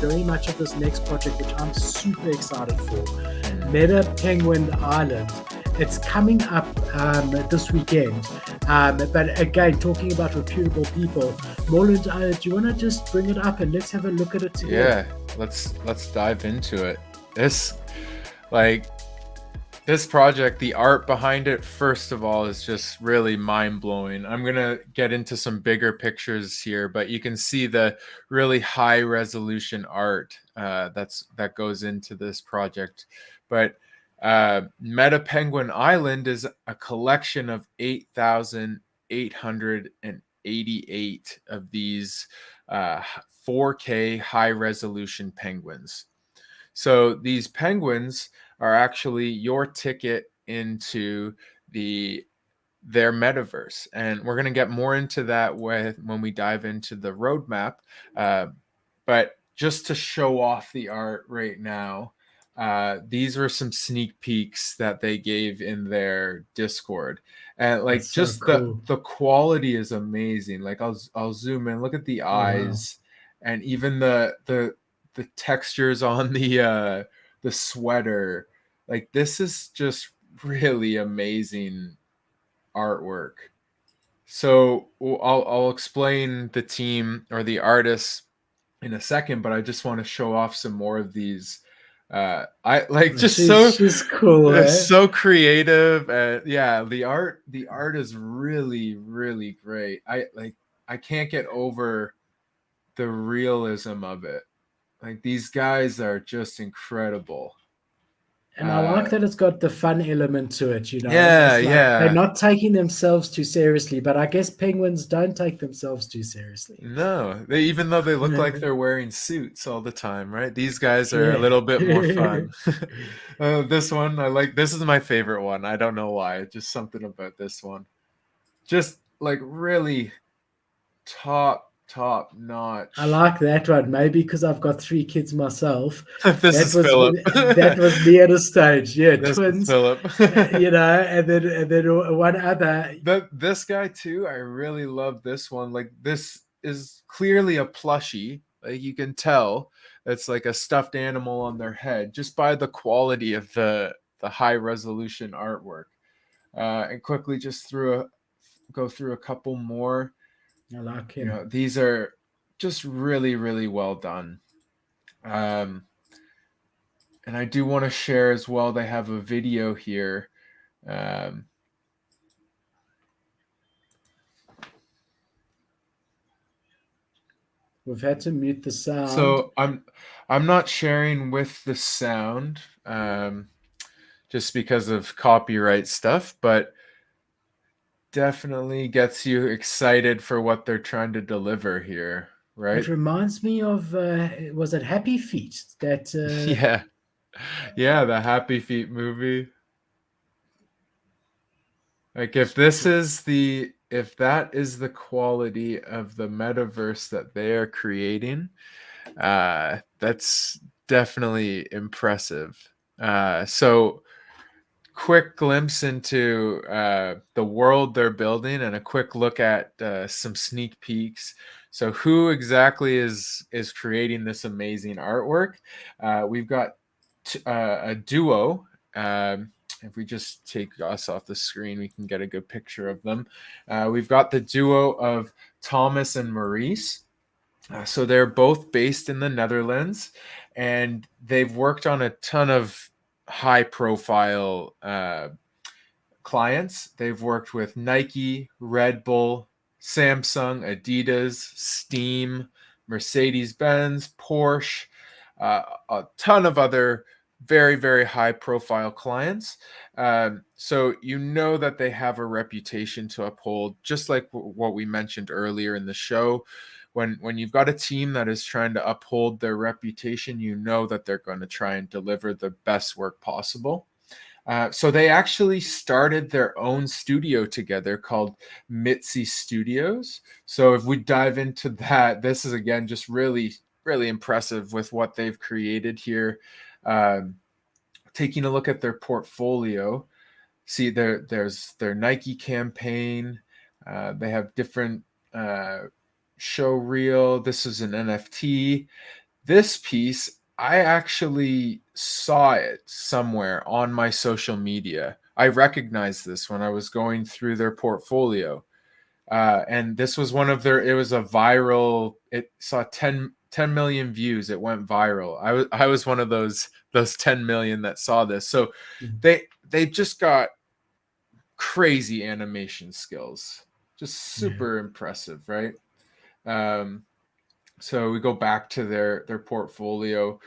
very much of this next project, which I'm super excited for. Mm. Meta Penguin Island. It's coming up this weekend. But again, talking about reputable people, Morland, do you want to just bring it up and let's have a look at it together? Yeah, let's dive into it. This project, the art behind it, first of all, is just really mind-blowing. I'm gonna get into some bigger pictures here, but you can see the really high resolution art that goes into this project. But Meta Penguin Island is a collection of 8,888 of these 4K high resolution penguins. So these penguins are actually your ticket into their metaverse, and we're going to get more into that when we dive into the roadmap. But just to show off the art right now, these were some sneak peeks that they gave in their Discord, and like That's so just cool. the quality is amazing. Like I'll zoom in, look at the Oh, wow. eyes, and even the textures on the sweater. Like this is just really amazing artwork. So I'll explain the team or the artists in a second, but I just want to show off some more of these. I like just She's cool, eh? so creative, and yeah, the art is really great. I can't get over the realism of it. Like these guys are just incredible. And I like Uh, that it's got the fun element to it, yeah, It's like they're yeah. not taking themselves too seriously, but I guess penguins don't take themselves too seriously. No, even though they look like they're wearing suits all the time, right? These guys are a Yeah. little bit more fun. This one, I like. This is my favorite one. I don't know why. Just something about this one. Just like really top I notch. like that one. Maybe because I've got three kids myself. This That is was Philip. that was me at a stage. Yeah, This is twins. Philip. And then one other. This guy too, I really love this one. Like this is clearly a plushie. Like you can tell it's like a stuffed animal on their head just by the quality of the high resolution artwork. And quickly just go through a couple more. I like You him. know, these are just really well done. Um, and I do want to share as well. They have a video here. Um, We've had to mute the sound. So I'm not sharing with the sound, just because of copyright stuff, but definitely gets you excited for what they're trying to deliver here, It right? reminds me of was it Happy Feet that Yeah, yeah, the Happy Feet movie. Like if that is the quality of the metaverse that they are creating, that's definitely impressive. So quick glimpse into the world they're building and a quick look at some sneak peeks. So who exactly is creating this amazing artwork? We've got a duo. If we just take us off the screen, we can get a good picture of them. We've got the duo of Thomas and Maurice. So they're both based in the Netherlands, and they've worked on a ton of high profile clients. They've worked with Nike, Red Bull, Samsung, Adidas, Steam, Mercedes Benz, Porsche, a ton of other very high profile clients. So you know that they have a reputation to uphold, just like what we mentioned earlier in the show. When you've got a team that is trying to uphold their reputation, you know that they're going to try and deliver the best work possible. So they actually started their own studio together called Mitsi Studios. So if we dive into that, this is again just really impressive with what they've created here. Um, Taking a look at their portfolio, see there's their Nike campaign. They have different show reel. This is an NFT. This piece, I actually saw it somewhere on my social media. I recognized this when I was going through their portfolio. And this was one of their, it was a viral, it saw 10 million views. It went viral. I was one of those 10 million that saw this. So they just got crazy animation skills, just Yeah. super impressive, right? Um, so we go back to their portfolio.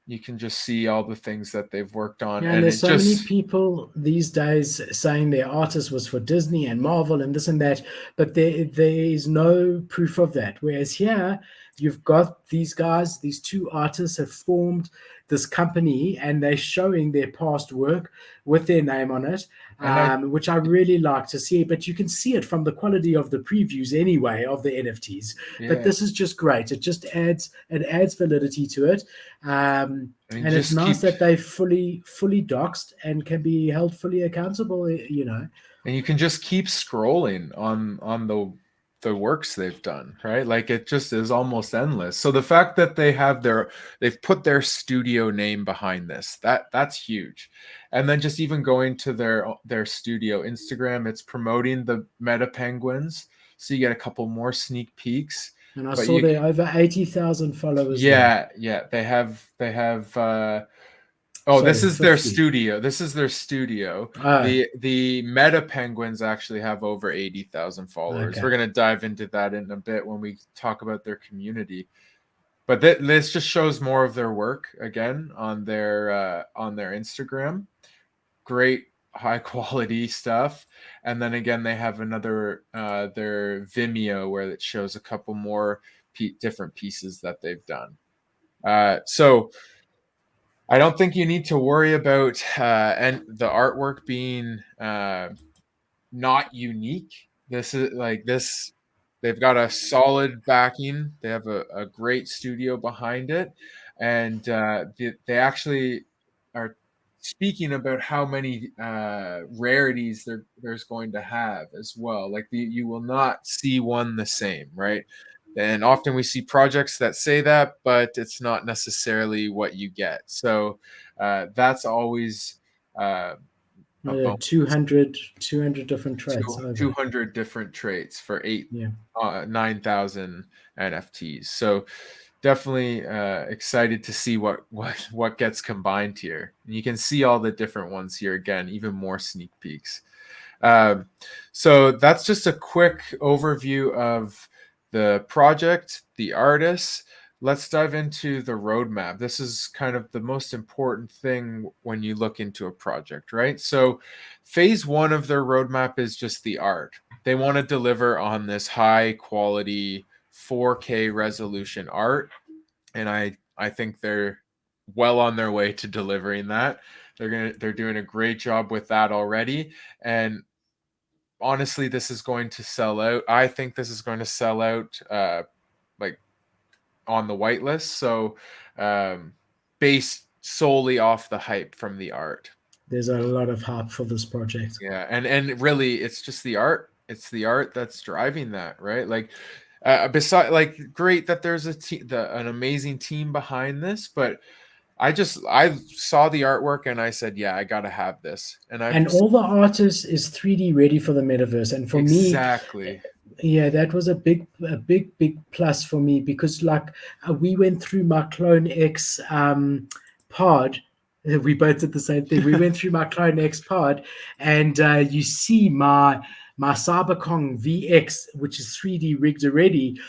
You can just see all the things that they've worked on, Yeah, and and there's it so many just, people these days saying their artist was for Disney and Marvel and this and that, but there is no proof of that. Whereas here, you've got these guys, these two artists have formed this company and they're showing their past work with their name on it, and I which I really like to see. But you can see it from the quality of the previews anyway of the NFTs. But yeah, this is just great. It adds validity to it. and you And it's just nice keep, that they fully doxed and can be held fully accountable. and you can just keep scrolling on the works they've done, right? Like it just is almost endless. So the fact that they've put their studio name behind this, that's huge. And then just even going to their studio Instagram, it's promoting the Meta Penguins, so you get a couple more sneak peeks. And I But saw you, there are over 80,000 followers there. yeah, they have oh, this Sorry, is their 50. studio. This is their studio. Oh, The Meta Penguins actually have over 80,000 followers. okay. We're going to dive into that in a bit when we talk about their community. But this just shows more of their work again on their Instagram. Great high quality stuff. And then again they have another their Vimeo where it shows a couple more different pieces that they've done. So I don't think you need to worry about and the artwork being not unique. This is like this. They've got a solid backing. They have a great studio behind it, and they actually are speaking about how many rarities there's going to have as well. Like you will not see one the same, right? And often we see projects that say that, but it's not necessarily what you get. So that's always a bonus. 200 different traits over. 200 different traits for Yeah. 9,000 NFTs. So definitely excited to see what gets combined here. And you can see all the different ones here again, even more sneak peeks. Um, so that's just a quick overview of the project, the artists. Let's dive into the roadmap. This is kind of the most important thing when you look into a project, right? So, phase one of their roadmap is just the art. They want to deliver on this high quality 4K resolution art, and I think they're well on their way to delivering that. They're doing a great job with that already, and honestly, this is going to sell out. I think this is going to sell out like on the whitelist. So based solely off the hype from the art. There's a lot of hype for this project. Yeah, and really it's just the art. It's the art that's driving that, right? Like beside like great that there's an amazing team behind this, but I saw the artwork and I said, yeah, I got to have this. And I've And all the artists is 3D ready for the metaverse. And for me, exactly. yeah, that was a big plus for me because like we went through my Clone X pod. We both did the same thing. We went through my Clone X pod, and you see my Cyberkong VX, which is 3D rigged already.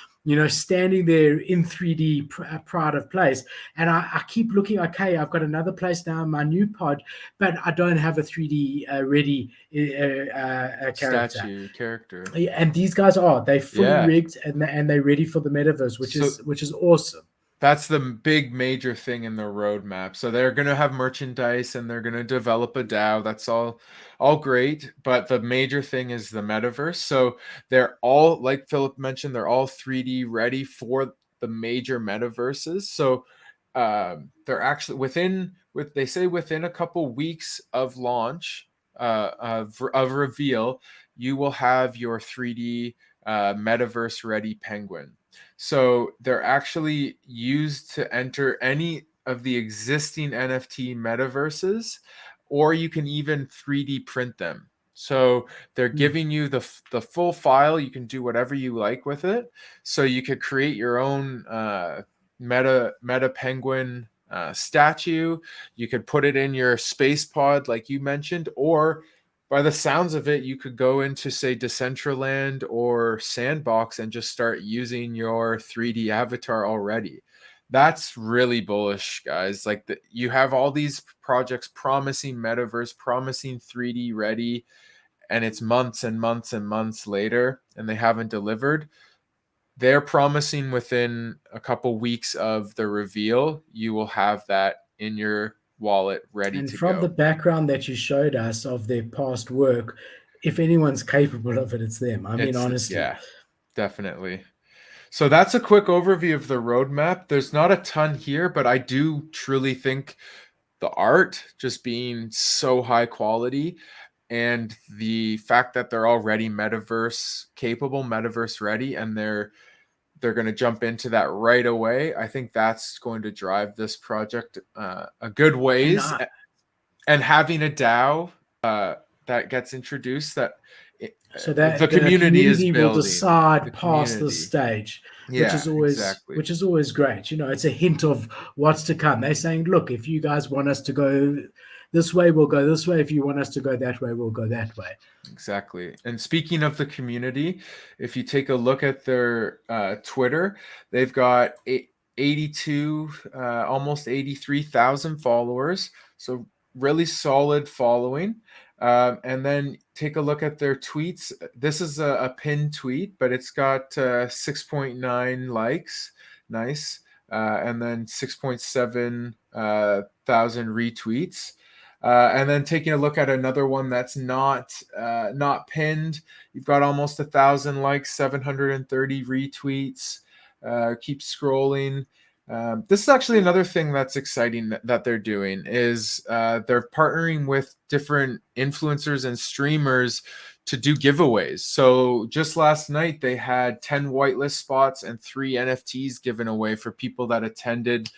Standing there in 3D proud of place. And I keep looking, okay, I've got another place now in my new pod, but I don't have a 3D ready character. Statue character. And these guys they're fully Yeah. rigged and they're ready for the metaverse, which So is awesome. that's the big major thing in the roadmap. So they're going to have merchandise and they're going to develop a DAO. That's all great, but the major thing is the metaverse. So they're all, like Philip mentioned, they're all 3D ready for the major metaverses. So they're actually they say within a couple weeks of launch of reveal, you will have your 3D metaverse ready penguin. So they're actually used to enter any of the existing NFT metaverses, or you can even 3D print them. So they're giving you the full file. You can do whatever you like with it. So you could create your own meta penguin statue. You could put it in your space pod, like you mentioned, or by the sounds of it, you could go into, say, Decentraland or Sandbox and just start using your 3D avatar already. That's really bullish, guys. Like you have all these projects promising metaverse, promising 3D ready, and it's months and months and months later, and they haven't delivered. They're promising within a couple weeks of the reveal, you will have that in your wallet ready And to from the go. background that you showed us of their past work, if anyone's capable of it, it's them. I mean, honestly. Yeah, definitely. So that's a quick overview of the roadmap. There's not a ton here, but I do truly think the art just being so high quality and the fact that they're already metaverse capable, metaverse ready, and they're going to jump into that right away. I think that's going to drive this project a good And ways. And having a DAO that gets introduced, that so the that the community is community will building. The decide past this community, stage, yeah, exactly, which is always great. You know, it's a hint of what's to come. They're saying, look, if you guys want us to go this way, we'll go this way. If you want us to go that way, we'll go that way. exactly. And speaking of the community, if you take a look at their Twitter, they've got 82, almost 83,000 followers. So really solid following. And then take a look at their tweets. This is a pinned tweet, but it's got 6.9 likes. Nice. And then 6.7 thousand retweets. And then taking a look at another one that's not pinned, you've got almost 1,000 likes, 730 retweets. Keep scrolling. This is actually another thing that's exciting that they're doing is they're partnering with different influencers and streamers to do giveaways. So just last night they had 10 whitelist spots and 3 NFTs given away for people that attended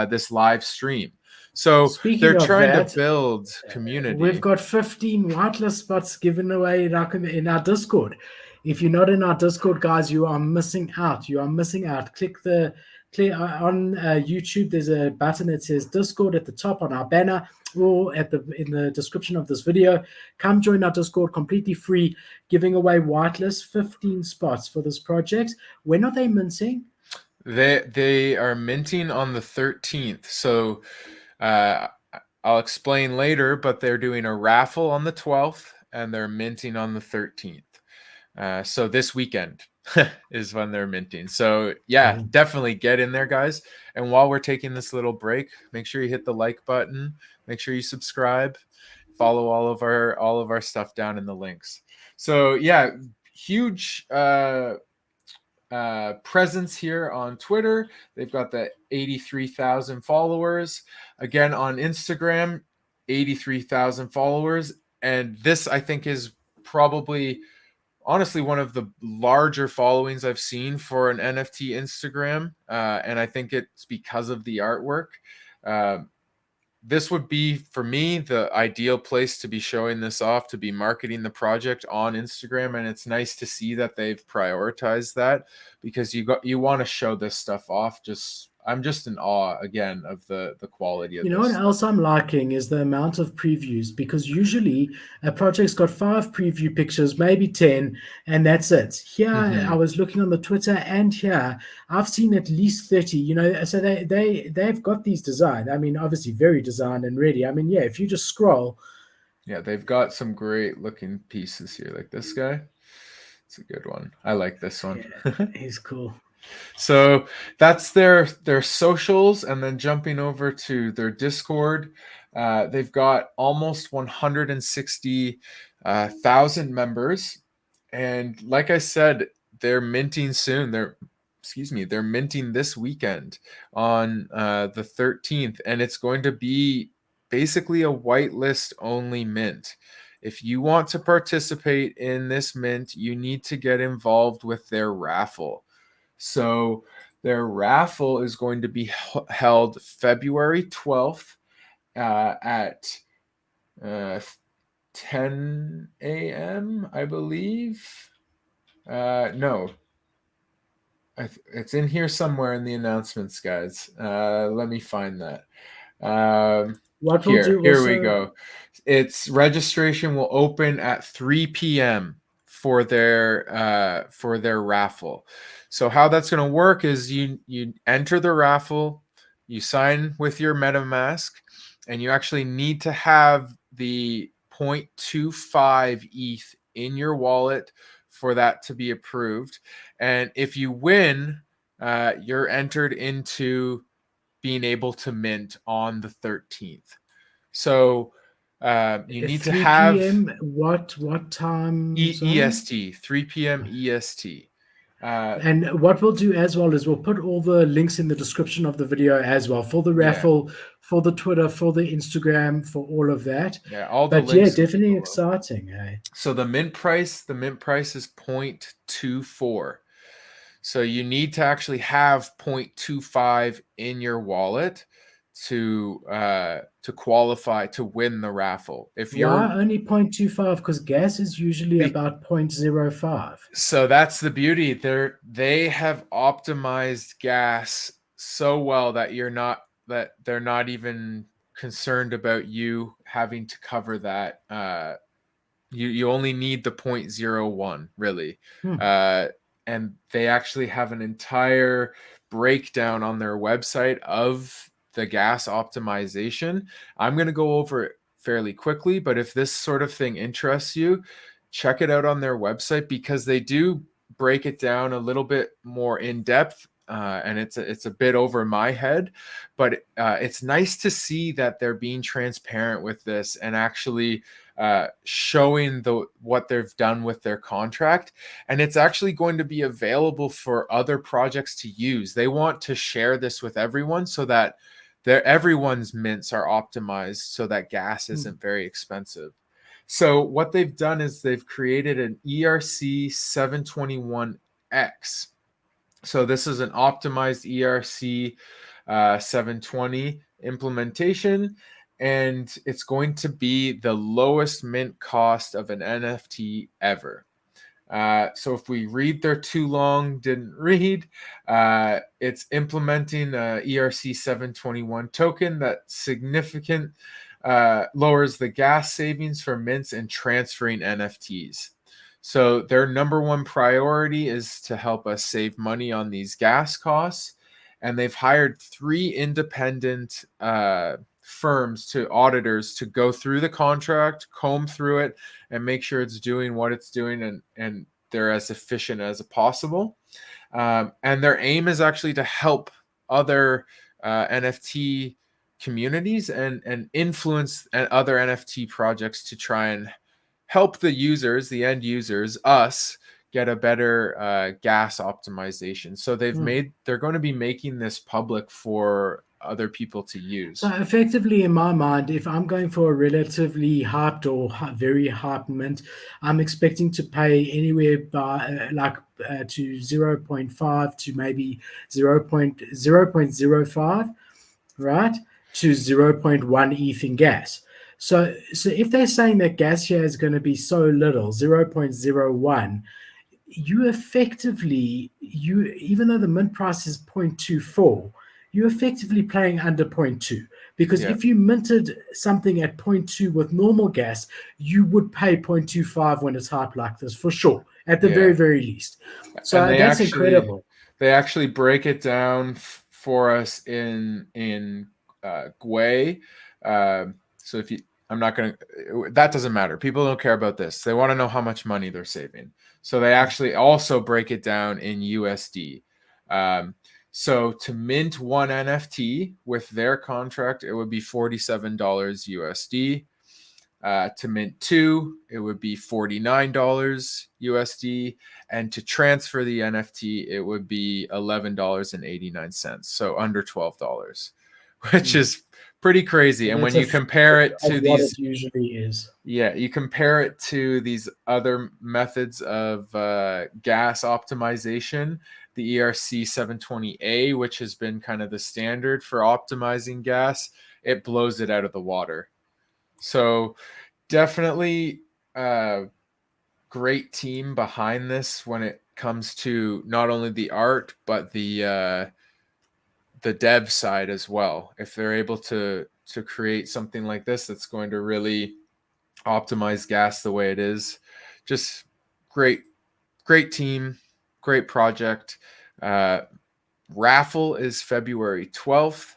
this live stream. So they're Speaking of trying to that, build we've community. got 15 whitelist spots given away in our Discord. If you're not in our Discord, guys, you are missing out. You are missing out. Click on YouTube. There's a button that says Discord at the top on our banner or in the description of this video. Come join our Discord, completely free, giving away whitelist 15 spots for this project. When are they minting? They are minting on the 13th. So uh, I'll explain later, but they're doing a raffle on the 12th and they're minting on the 13th. So this weekend is when they're minting. So yeah, definitely get in there, guys. And while we're taking this little break, make sure you hit the like button. Make sure you subscribe. Follow all of our stuff down in the links. So yeah, huge presence here on Twitter. They've got the 83,000 followers. Again, on Instagram, 83,000 followers. And this, I think, is probably honestly one of the larger followings I've seen for an NFT Instagram. And I think it's because of the artwork. This would be, for me, the ideal place to be showing this off, to be marketing the project on Instagram. And it's nice to see that they've prioritized that, because you want to show this stuff off. I'm just in awe again of the quality of You know this what stuff. else I'm liking is the amount of previews, because usually a project's got 5 preview pictures, maybe 10, and that's it. Here, I was looking on the Twitter, and here I've seen at least 30. You know, so they've got these designed. I mean, obviously very designed and ready. I mean, yeah, if you just scroll, Yeah, they've got some great looking pieces here, like this guy. It's a good one. I like this one. he's cool. So that's their socials, and then jumping over to their Discord, they've got almost 160,000 members, and like I said, they're minting soon. They're minting this weekend on the 13th, and it's going to be basically a whitelist only mint. If you want to participate in this mint, you need to get involved with their raffle. So their raffle is going to be held February 12th at 10 a.m., I believe. No, it's in here somewhere in the announcements, guys. Let me find that. What we'll Here do we also, go. Its registration will open at 3 p.m. for their raffle. So how that's going to work is you enter the raffle, you sign with your MetaMask, and you actually need to have the 0.25 ETH in your wallet for that to be approved. And if you win, you're entered into being able to mint on the 13th. So you need to 3 have p.m. What time zone? EST, 3 p.m. EST. And what we'll do as well is we'll put all the links in the description of the video as well, for the Yeah, raffle, for the Twitter, for the Instagram, for all of that. yeah, all the But yeah, links will be definitely below. exciting. Eh? So the mint price is 0.24. So you need to actually have 0.25 in your wallet to qualify to win the raffle. If you're Why only 0.25? Because gas is usually be, about 0.05. so that's the beauty. They have optimized gas so well that they're not even concerned about you having to cover that. You only need the 0.01 really. Hmm. uh, and they actually have an entire breakdown on their website of the gas optimization. I'm going to go over it fairly quickly, but if this sort of thing interests you, check it out on their website, because they do break it down a little bit more in depth. And it's a bit over my head, but it's nice to see that they're being transparent with this and actually showing what they've done with their contract. And it's actually going to be available for other projects to use. They want to share this with everyone so that everyone's mints are optimized so that gas Hmm. isn't very expensive. So what they've done is they've created an ERC 721X. So this is an optimized ERC 720 implementation, and it's going to be the lowest mint cost of an NFT ever. So if we read there too long, didn't read, it's implementing a ERC 721 token that significant lowers the gas savings for mints and transferring NFTs. So their number one priority is to help us save money on these gas costs. And they've hired 3 independent firms to auditors to go through the contract, comb through it, and make sure it's doing what it's doing, and they're as efficient as possible. And their aim is actually to help other NFT communities and influence other NFT projects to try and help the users, the end users, us, get a better gas optimization. So Hmm. they're going to be making this public for other people to So use. effectively, in my mind, if I'm going for a relatively hyped or very hyped mint, I'm expecting to pay anywhere by to 0.5 to maybe 0.05, right, to zero point 0.1 ETH in gas. So if they're saying that gas here is going to be so little, 0.01, you effectively, you even though the mint price is 0.24, you're effectively playing under 0.2, because Yeah, if you minted something at 0.2 with normal gas, you would pay 0.25 when it's hyped like this, for sure, at the very yeah. very least. And So that's incredible. they actually break it down for us in Gwei. So if you, I'm not going to, that doesn't matter. People don't care about this. They want to know how much money they're saving. So they actually also break it down in USD. Um, so to mint one NFT with their contract, it would be $47 USD. To mint 2, it would be $49 USD. And to transfer the NFT, it would be $11.89. So under $12, which Mm. is pretty crazy. And when you compare it to what these, it usually is. yeah, you compare it to these other methods of gas optimization, the ERC 720A, which has been kind of the standard for optimizing gas, it blows it out of the water. So definitely great team behind this when it comes to not only the art, but the dev side as well. If they're able to create something like this that's going to really optimize gas the way it is, just great team, great project. Raffle is February 12th.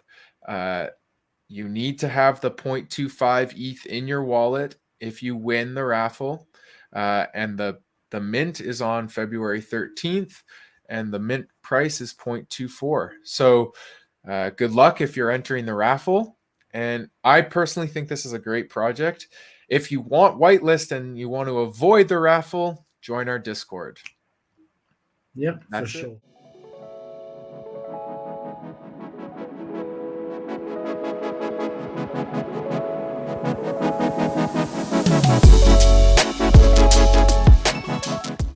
You need to have the 0.25 ETH in your wallet if you win the raffle. And the mint is on February 13th, and the mint price is 0.24. So good luck if you're entering the raffle. And I personally think this is a great project. If you want whitelist and you want to avoid the raffle, join our Discord. Yep, That's for it. sure.